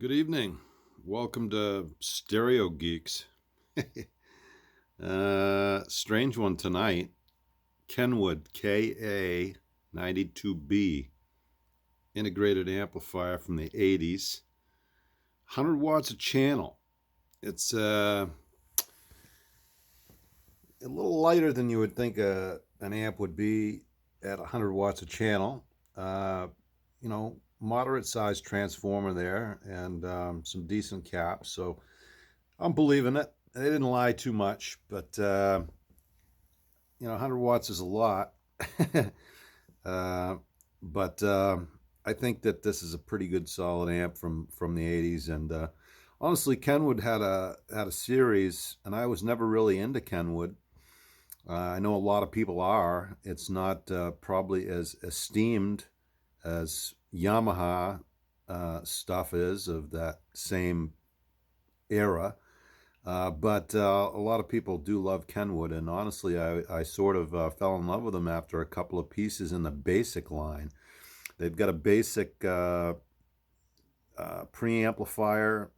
Good evening. Welcome to Stereo Geeks. Strange one tonight. Kenwood KA-92B integrated amplifier from the 80s. 100 watts a channel. It's a little lighter than you would think an amp would be at 100 watts a channel. Moderate sized transformer there and some decent caps. So I'm believing it. They didn't lie too much, but 100 watts is a lot. But I think that this is a pretty good solid amp from the 80s. And honestly, Kenwood had a series, and I was never really into Kenwood. I know a lot of people are. It's not probably as esteemed as Yamaha stuff is of that same era. But a lot of people do love Kenwood, and honestly, I sort of fell in love with them after a couple of pieces in the basic line. They've got a basic preamplifier,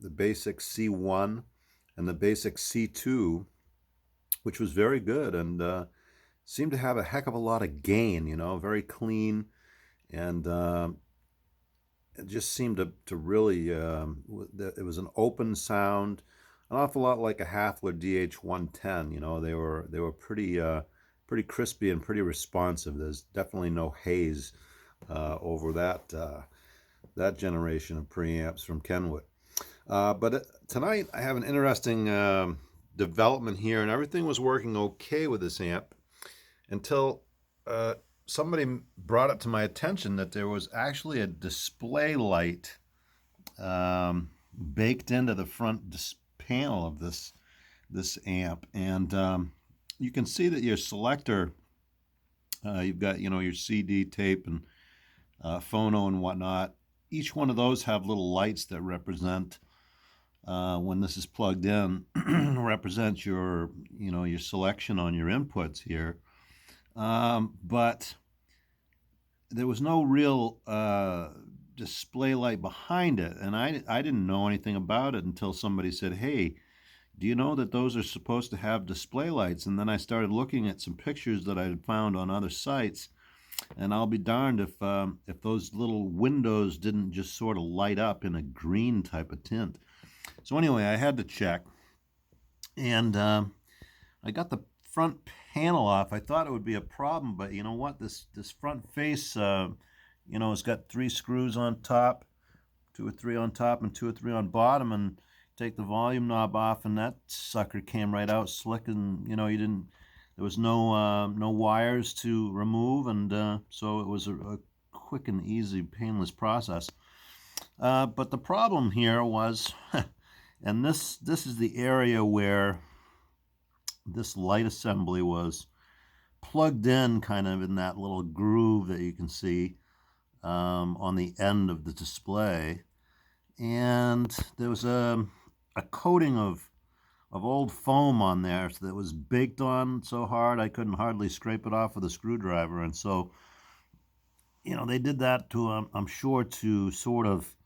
the basic C1, and the basic C2, which was very good and seemed to have a heck of a lot of gain, very clean, and it just seemed to really, it was an open sound, an awful lot like a Hathler DH110. They were pretty crispy and pretty responsive. There's definitely no haze over that generation of preamps from Kenwood. But tonight I have an interesting development here, and everything was working okay with this amp until somebody brought it to my attention that there was actually a display light baked into the front panel of this amp, and you can see that your selector, you've got your CD tape and phono and whatnot. Each one of those have little lights that represent, when this is plugged in, represents your selection on your inputs here. But there was no real display light behind it, and I didn't know anything about it until somebody said, "Hey, do you know that those are supposed to have display lights?" And then I started looking at some pictures that I had found on other sites, and I'll be darned if those little windows didn't just sort of light up in a green type of tint. So anyway, I had to check, and I got the front panel off. I thought it would be a problem, but you know what? This front face, it's got 3 screws on top, 2 or 3 on top and 2 or 3 on bottom, and take the volume knob off, and that sucker came right out slick, and there was no wires to remove, and so it was a quick and easy, painless process. But the problem here was, and this is the area where this light assembly was plugged in kind of in that little groove that you can see on the end of the display. And there was a coating of old foam on there that was baked on so hard I couldn't hardly scrape it off with a screwdriver. And so, they did that to, I'm sure, to sort of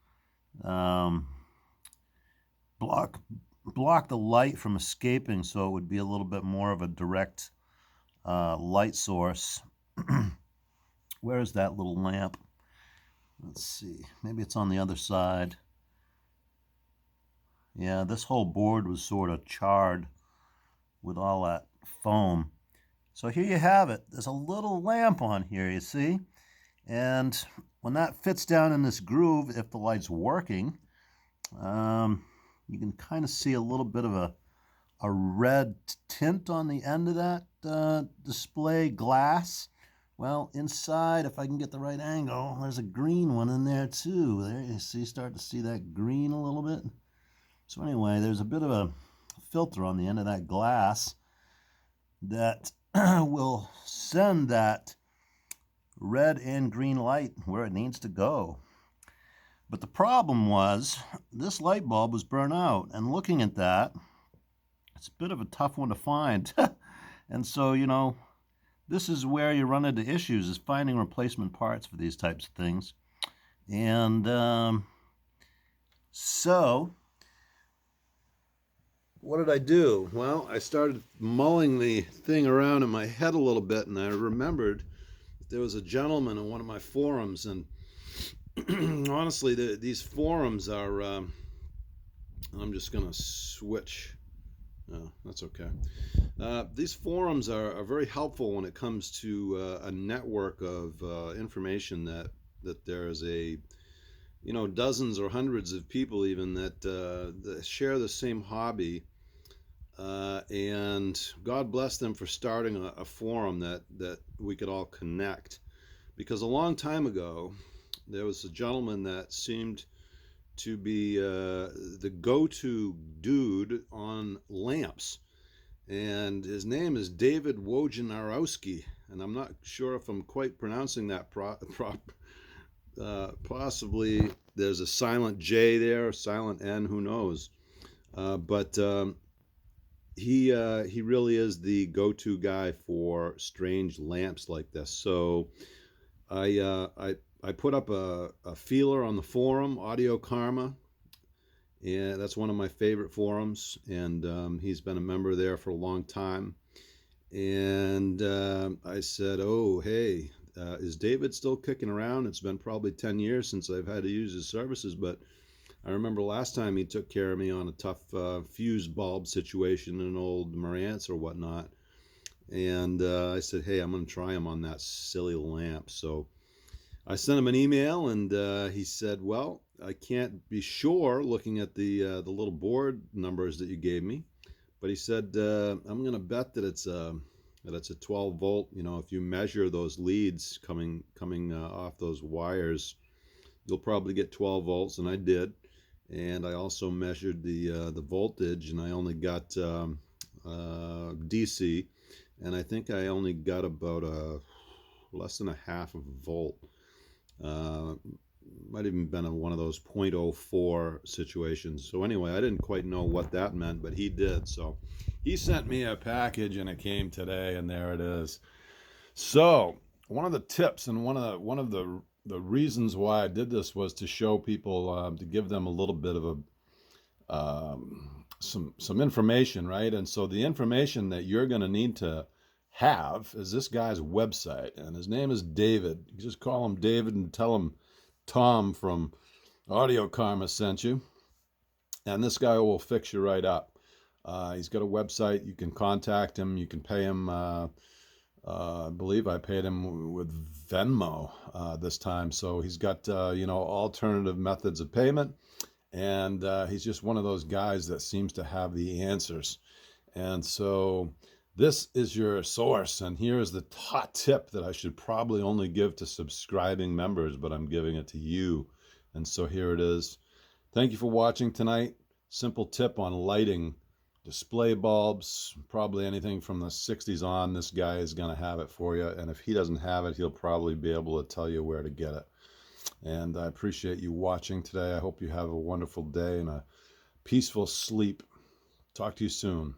block the light from escaping, so it would be a little bit more of a direct light source. Where is that little lamp? Let's see. Maybe it's on the other side. Yeah, this whole board was sort of charred with all that foam. So here you have it. There's a little lamp on here, you see? And when that fits down in this groove, if the light's working, you can kind of see a little bit of a red tint on the end of that display glass. Well, inside, if I can get the right angle, there's a green one in there too. There you see, start to see that green a little bit. So anyway, there's a bit of a filter on the end of that glass that will send that red and green light where it needs to go. But the problem was, this light bulb was burnt out, and looking at that, it's a bit of a tough one to find. And so, this is where you run into issues, is finding replacement parts for these types of things. And So, what did I do? Well, I started mulling the thing around in my head a little bit, and I remembered that there was a gentleman in one of my forums, and honestly, these forums are. I'm just going to switch. No, that's okay. These forums are very helpful when it comes to a network of information that there's dozens or hundreds of people even that share the same hobby, and God bless them for starting a forum that we could all connect. Because a long time ago, there was a gentleman that seemed to be the go-to dude on lamps, and his name is David Wojnarowski, and I'm not sure if I'm quite pronouncing that possibly there's a silent J there, a silent N, who knows? But he really is the go-to guy for strange lamps like this. So I put up a feeler on the forum, Audio Karma, and that's one of my favorite forums. And he's been a member there for a long time. And I said, "Oh, hey, is David still kicking around? It's been probably 10 years since I've had to use his services, but I remember last time he took care of me on a tough fuse bulb situation in an old Marantz or whatnot." And I said, "Hey, I'm going to try him on that silly lamp." So I sent him an email, and he said, "Well, I can't be sure looking at the little board numbers that you gave me, but he said I'm going to bet that it's a 12 volt. You know, if you measure those leads coming off those wires, you'll probably get 12 volts." And I did, and I also measured the voltage, and I only got DC, and I think I only got about less than a half of a volt. Might have even been one of those 0.04 situations. So anyway, I didn't quite know what that meant, but he did. So he sent me a package, and it came today, and there it is. So one of the tips and one of the reasons why I did this was to show people, to give them a little bit of some information, right? And so the information that you're going to need to have is this guy's website, and his name is David. You just call him David and tell him Tom from Audio Karma sent you, and this guy will fix you right up. He's got a website. You can contact him. You can pay him. I believe I paid him with Venmo this time. So he's got alternative methods of payment, and he's just one of those guys that seems to have the answers. And so this is your source, and here is the hot tip that I should probably only give to subscribing members, but I'm giving it to you. And so here it is. Thank you for watching tonight. Simple tip on lighting display bulbs, probably anything from the 60s on. This guy is going to have it for you, and if he doesn't have it, he'll probably be able to tell you where to get it. And I appreciate you watching today. I hope you have a wonderful day and a peaceful sleep. Talk to you soon.